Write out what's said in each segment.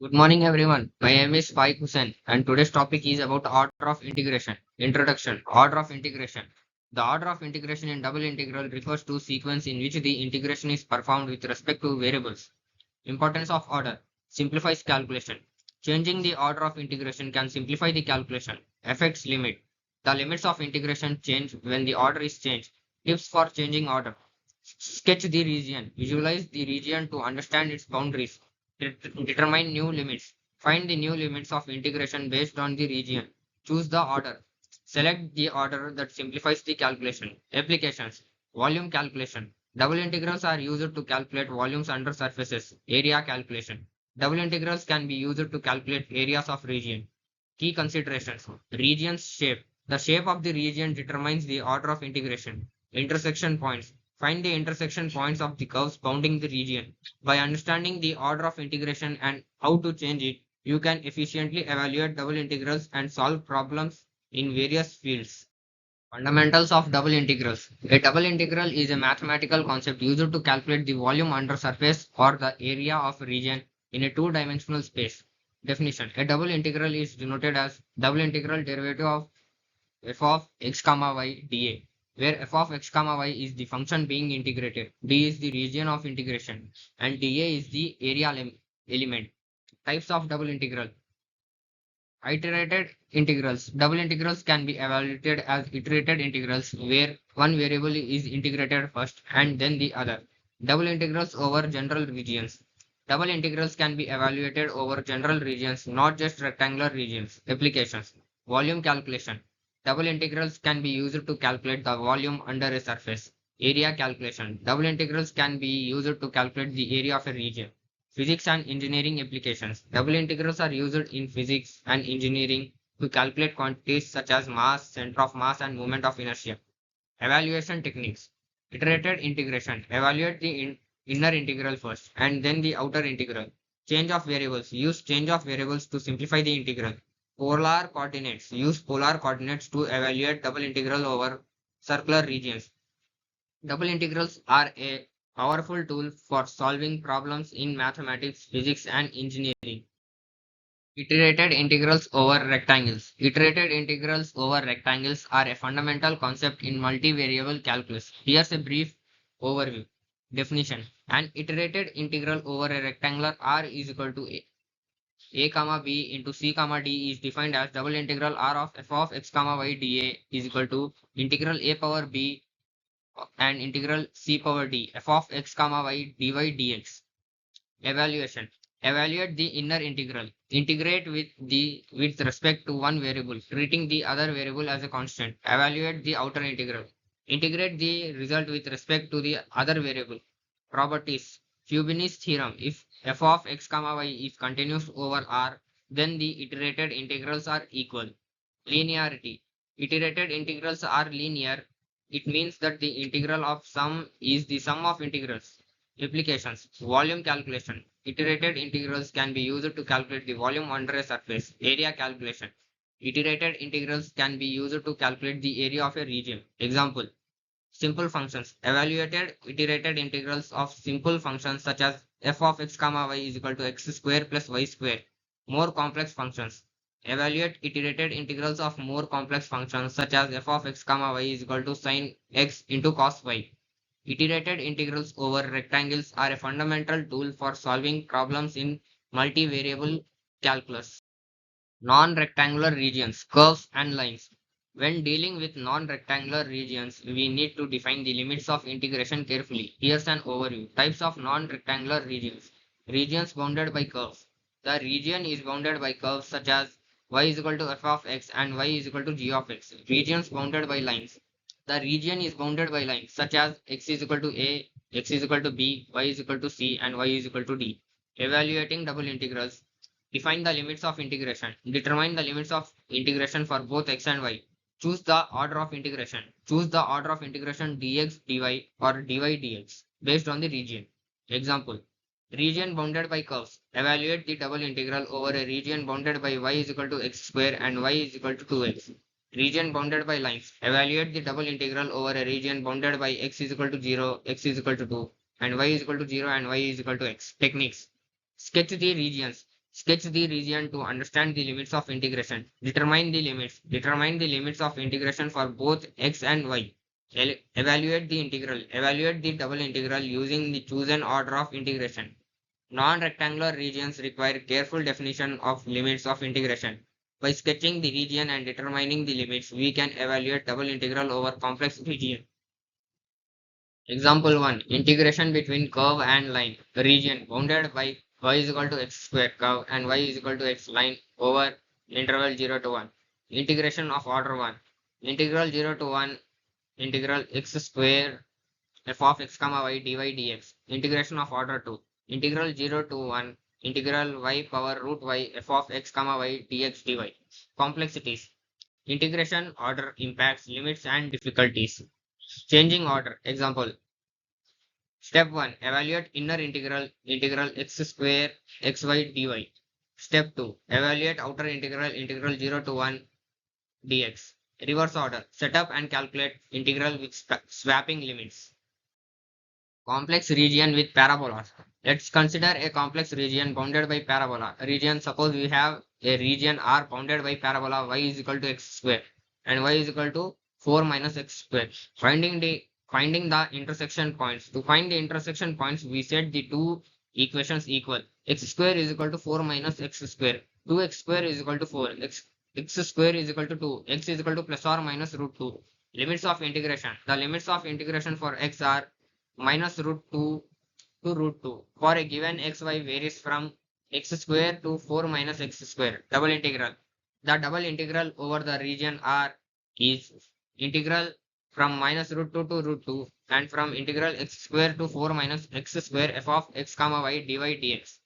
Good morning, everyone. My name is Faik Hussain, and today's topic is about order of integration. Introduction. Order of integration. The order of integration in double integral refers to sequence in which the integration is performed with respect to variables. Importance of order. Simplifies calculation. Changing the order of integration can simplify the calculation. Effects limit. The limits of integration change when the order is changed. Tips for changing order. Sketch the region. Visualize the region to understand its boundaries. Determine new limits. Find the new limits of integration based on the region. Choose the order. Select the order that simplifies the calculation. Applications. Volume calculation. Double integrals are used to calculate volumes under surfaces. Area calculation. Double integrals can be used to calculate areas of region. Key considerations. Region's shape. The shape of the region determines the order of integration. Intersection points. Find the intersection points of the curves bounding the region. By understanding the order of integration and how to change it, you can efficiently evaluate double integrals and solve problems in various fields. Fundamentals of double integrals. A double integral is a mathematical concept used to calculate the volume under surface or the area of a region in a two-dimensional space. Definition. A double integral is denoted as double integral derivative of f of x comma y dA, where f of x comma y is the function being integrated, d is the region of integration, and dA is the area element. Types of double integral. Iterated integrals. Double integrals can be evaluated as iterated integrals where one variable is integrated first and then the other. Double integrals over general regions. Double integrals can be evaluated over general regions, not just rectangular regions. Applications. Volume calculation. Double integrals can be used to calculate the volume under a surface. Area calculation. Double integrals can be used to calculate the area of a region. Physics and engineering applications. Double integrals are used in physics and engineering to calculate quantities such as mass, center of mass, and moment of inertia. Evaluation techniques. Iterated integration. Evaluate the inner integral first and then the outer integral. Change of variables. Use change of variables to simplify the integral. Polar coordinates. Use polar coordinates to evaluate double integral over circular regions. Double integrals are a powerful tool for solving problems in mathematics, physics, and engineering. Iterated integrals over rectangles. Iterated integrals over rectangles are a fundamental concept in multivariable calculus. Here's a brief overview. Definition. An iterated integral over a rectangular R is equal to a comma b into c comma d is defined as double integral r of f of x comma y dA is equal to integral a power b and integral c power d f of x comma y dy dx. Evaluation. Evaluate the inner integral. Integrate with respect to one variable, treating the other variable as a constant. Evaluate the outer integral. Integrate the result with respect to the other variable. Properties. Fubini's theorem. If f of x comma y is continuous over R, then the iterated integrals are equal. Linearity. Iterated integrals are linear. It means that the integral of sum is the sum of integrals. Applications. Volume calculation. Iterated integrals can be used to calculate the volume under a surface. Area calculation. Iterated integrals can be used to calculate the area of a region. Example. Simple functions. Evaluated iterated integrals of simple functions such as f of x comma y is equal to x square plus y square. More complex functions. Evaluate iterated integrals of more complex functions such as f of x comma y is equal to sin x into cos y. Iterated integrals over rectangles are a fundamental tool for solving problems in multivariable calculus. Non-rectangular regions, curves and lines. When dealing with non-rectangular regions, we need to define the limits of integration carefully. Here's an overview. Types of non-rectangular regions. Regions bounded by curves. The region is bounded by curves such as y is equal to f of x and y is equal to g of x. Regions bounded by lines. The region is bounded by lines such as x is equal to a, x is equal to b, y is equal to c, and y is equal to d. Evaluating double integrals. Define the limits of integration. Determine the limits of integration for both x and y. Choose the order of integration. Choose the order of integration dx, dy or dy dx based on the region. Example. Region bounded by curves. Evaluate the double integral over a region bounded by y is equal to x square and y is equal to 2x. Region bounded by lines. Evaluate the double integral over a region bounded by x is equal to 0, x is equal to 2, and y is equal to 0 and y is equal to x. Techniques. Sketch the regions. Sketch the region to understand the limits of integration. Determine the limits. Determine the limits of integration for both x and y. Evaluate the integral. Evaluate the double integral using the chosen order of integration. Non-rectangular regions require careful definition of limits of integration. By sketching the region and determining the limits, we can evaluate double integral over complex region. Example 1. Integration between curve and line. Region bounded by y is equal to x square curve and y is equal to x line over interval 0 to 1. Integration of order 1. Integral 0 to 1 integral x square f of x comma y dy dx. Integration of order 2. Integral 0 to 1 integral y power root y f of x comma y dx dy. Complexities. Integration order impacts limits and difficulties. Changing order. Example. Step 1. Evaluate inner integral x square xy dy. Step 2. Evaluate outer integral 0 to 1 dx. Reverse order. Set up and calculate integral with swapping limits. Complex region with parabolas. Let's consider a complex region bounded by parabola. Suppose we have a region R bounded by parabola y is equal to x square and y is equal to 4 minus x square. Finding the intersection points. To find the intersection points, we set the two equations equal. X square is equal to 4 minus x square. 2x square is equal to 4. X square is equal to 2. X is equal to plus or minus root 2. Limits of integration. The limits of integration for x are minus root 2 to root 2. For a given xy varies from x square to 4 minus x square. Double integral. The double integral over the region R is integral from minus root 2 to root 2 and from integral x square to 4 minus x square f of x comma y dy dx.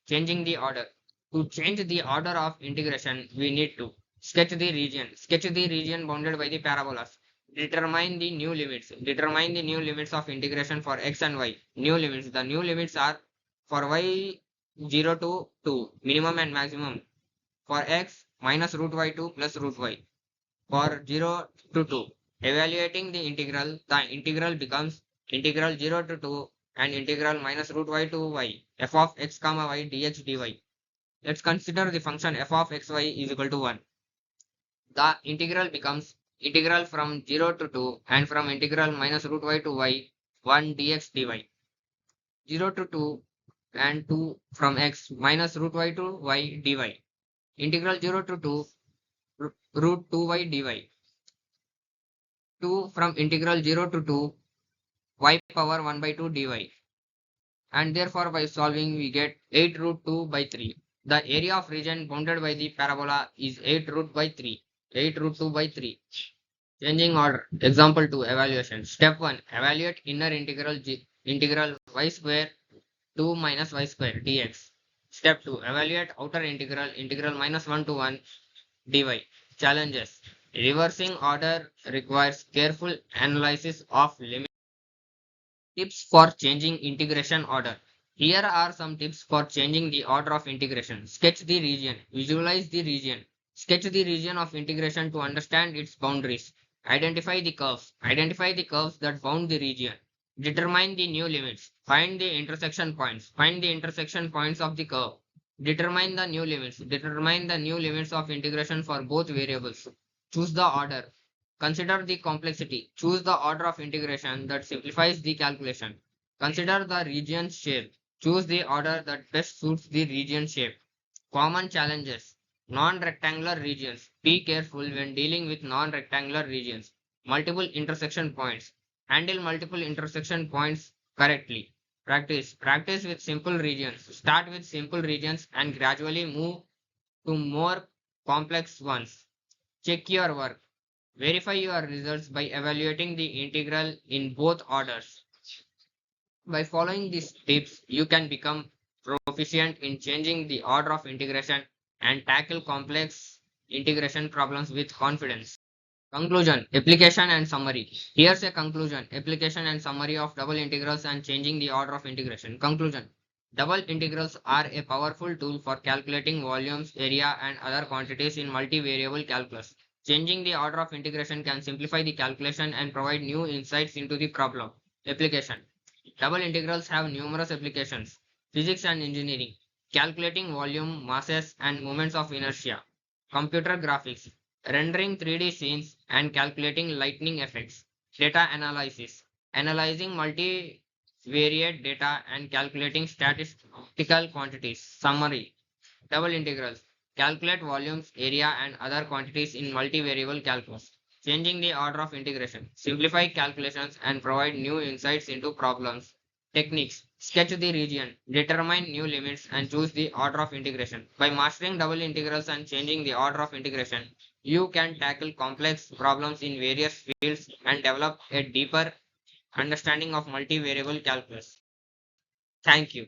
Changing the order. To change the order of integration, we need to sketch the region. Sketch the region bounded by the parabolas. Determine the new limits. Determine the new limits of integration for x and y. New limits. The new limits are for y 0 to 2, minimum and maximum. For x, minus root y2 plus root y. For 0 to 2. Evaluating the integral becomes integral 0 to 2 and integral minus root y to y, f of x comma y dx dy. Let's consider the function f of xy is equal to 1. The integral becomes integral from 0 to 2 and from integral minus root y to y 1 dx dy. 0 to 2 and 2 from x minus root y to y dy. Integral 0 to 2 root 2y dy. 2 from integral 0 to 2 y power 1 by 2 dy. And therefore by solving we get 8 root 2 by 3. The area of region bounded by the parabola is 8 root by 3. 8 root 2 by 3. Changing order. Example 2. Evaluation. Step 1. Evaluate inner integral y square 2 minus y square dx. Step 2. Evaluate outer integral minus 1 to 1 dy. Challenges. Reversing order requires careful analysis of limits. Tips for changing integration order. Here are some tips for changing the order of integration. Sketch the region. Visualize the region. Sketch the region of integration to understand its boundaries. Identify the curves. Identify the curves that bound the region. Determine the new limits. Find the intersection points. Find the intersection points of the curve. Determine the new limits. Determine the new limits of integration for both variables. Choose the order. Consider the complexity. Choose the order of integration that simplifies the calculation. Consider the region's shape. Choose the order that best suits the region shape. Common challenges. Non-rectangular regions. Be careful when dealing with non-rectangular regions. Multiple intersection points. Handle multiple intersection points correctly. Practice. Practice with simple regions. Start with simple regions and gradually move to more complex ones. Check your work. Verify your results by evaluating the integral in both orders. By following these tips, you can become proficient in changing the order of integration and tackle complex integration problems with confidence. Conclusion, application and summary. Here's a conclusion, application and summary of double integrals and changing the order of integration. Conclusion. Double integrals are a powerful tool for calculating volumes, area and other quantities in multivariable calculus. Changing the order of integration can simplify the calculation and provide new insights into the problem. Application. Double integrals have numerous applications. Physics and engineering. calculating volume, masses, and moments of inertia. Computer graphics, rendering 3D scenes and calculating lightning effects. Data analysis, analyzing multivariate data and calculating statistical quantities. Summary, double integrals, calculate volumes, area, and other quantities in multivariable calculus. Changing the order of integration, simplify calculations and provide new insights into problems. Techniques, sketch the region, determine new limits, and choose the order of integration. By mastering double integrals and changing the order of integration, you can tackle complex problems in various fields and develop a deeper understanding of multivariable calculus. Thank you.